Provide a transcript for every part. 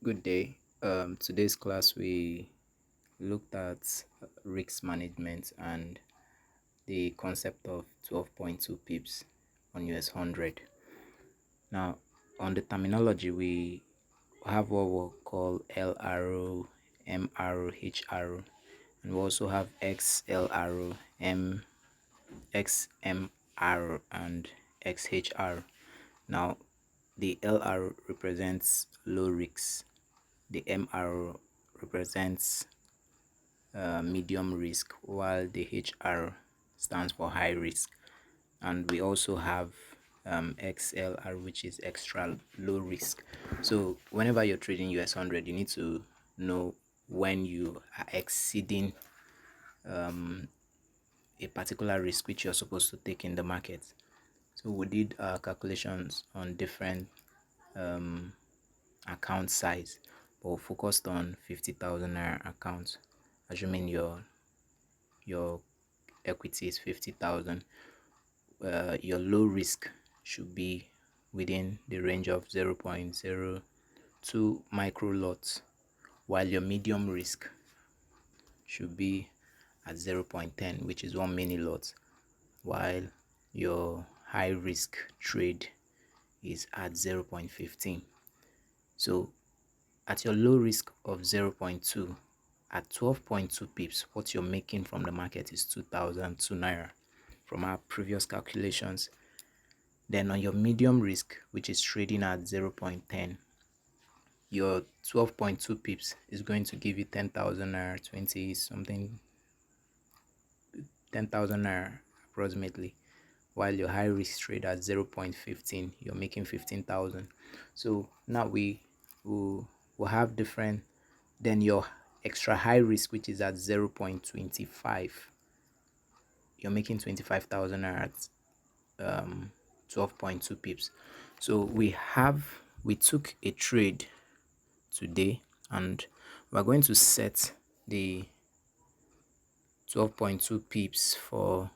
Good day. Today's class we looked at risk management and the concept of 12.2 pips on US 100. Now, on the terminology, we have what we'll call LRO, MRO, HRO, and we also have XLRO, XMR, and XHR. Now, the LR represents low risk, the MR represents medium risk, while the HR stands for high risk. And we also have XLR, which is extra low risk. So whenever you're trading US 100, you need to know when you are exceeding a particular risk which you're supposed to take in the market. So we did calculations on different account size, but we focused on 50,000 naira account, assuming your equity is 50,000. Your low risk should be within the range of 0.02 micro lots, while your medium risk should be at 0.10, which is 1 mini lot, while your high risk trade is at 0.15. So at your low risk of 0.2, at 12.2 pips, what you're making from the market is 2,002 naira from our previous calculations. Then on your medium risk, which is trading at 0.10, your 12.2 pips is going to give you 10,000 naira, 20 something, 10,000 naira approximately, while your high risk trade at 0.15, you're making 15,000. So now we will have different. Then your extra high risk, which is at 0.25, you're making 25,000 at 12.2 pips. So we took a trade today, and we're going to set the 12.2 pips for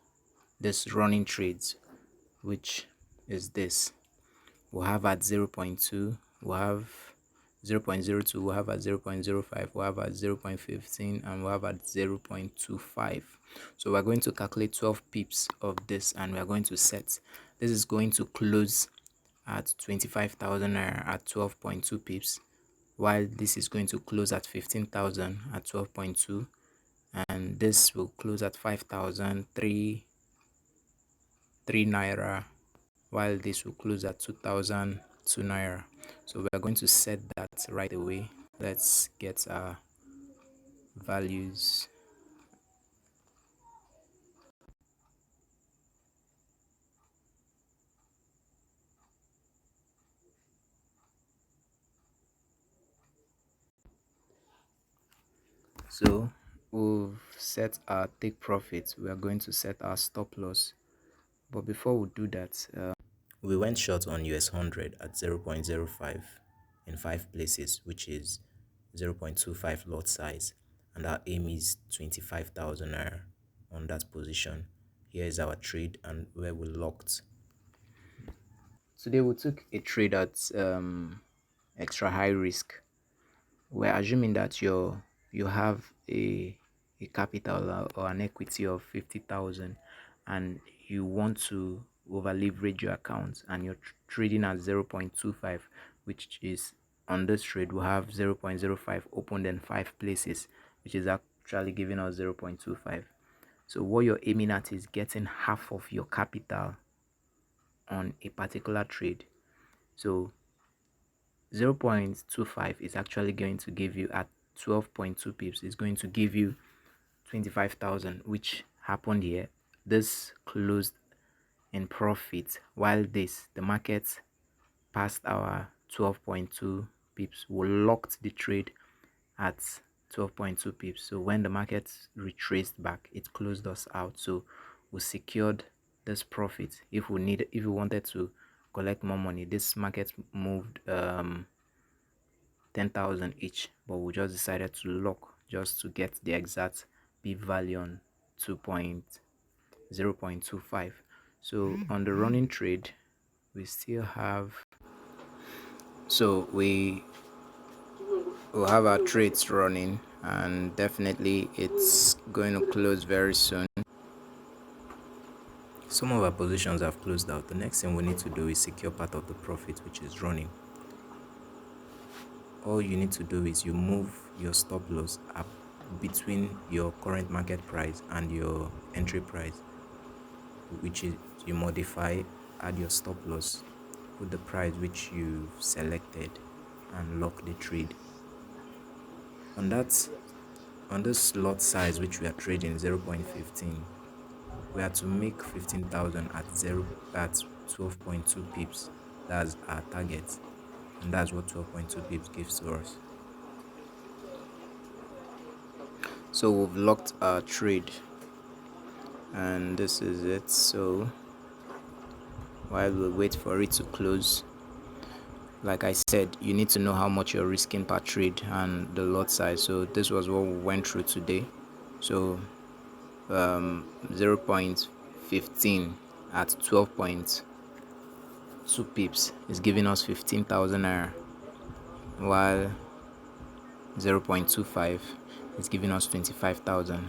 this running trades, which is this. We'll have at 0.2, we'll have 0.02, we'll have at 0.05, we'll have at 0.15, and we'll have at 0.25. So we're going to calculate 12 pips of this, and we're going to set. This is going to close at 25,000 naira at 12.2 pips, while this is going to close at 15,000 at 12.2, and this will close at 5,003 naira, while this will close at 2,002 naira. So we are going to set that right away. Let's get our values. So we've set our take profit. We are going to set our stop loss, but before we do that, we went short on US 100 at 0.05 in 5 places, which is 0.25 lot size, and our aim is 25,000 naira on that position. Here is our trade and where we locked. Today we took a trade at extra high risk. We're assuming that you have a capital or an equity of 50,000, and you want to over leverage your account, and you're trading at 0.25, which is, on this trade we have 0.05 opened in 5 places, which is actually giving us 0.25. So what you're aiming at is getting half of your capital on a particular trade. So 0.25 is actually going to give you, at 12.2 pips, is going to give you 25,000, which happened here. This closed in profit, while the market passed our 12.2 pips. We locked the trade at 12.2 pips. So when the market retraced back, it closed us out. So we secured this profit. If we wanted to collect more money, this market moved 10,000 each, but we just decided to lock just to get the exact p value on 0.25. So on the running trade, we still have, so we we'll have our trades running, and definitely it's going to close very soon. Some of our positions have closed out. The next thing we need to do is secure part of the profit which is running. All you need to do is you move your stop loss up between your current market price and your entry price, which is you modify, add your stop loss, put the price which you've selected, and lock the trade. On this lot size which we are trading 0.15, we are to make 15,000 at 12.2 pips. That's our target, and that's what 12.2 pips gives to us. So we've locked our trade, and this is it. So while we wait for it to close, like I said, you need to know how much you're risking per trade and the lot size. So this was what we went through today. So 0.15 at 12.2 pips is giving us 15,000 naira, while 0.25 is giving us 25,000.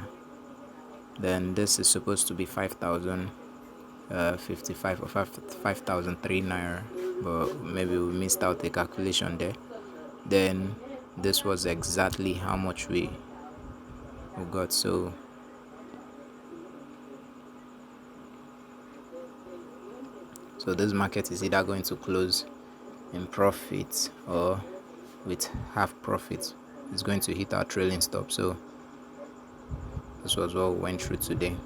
Then this is supposed to be 5,055 or 5,003 naira, but maybe we missed out the calculation there. Then this was exactly how much we got. So this market is either going to close in profit or with half profit. It's going to hit our trailing stop. So this was what we went through today.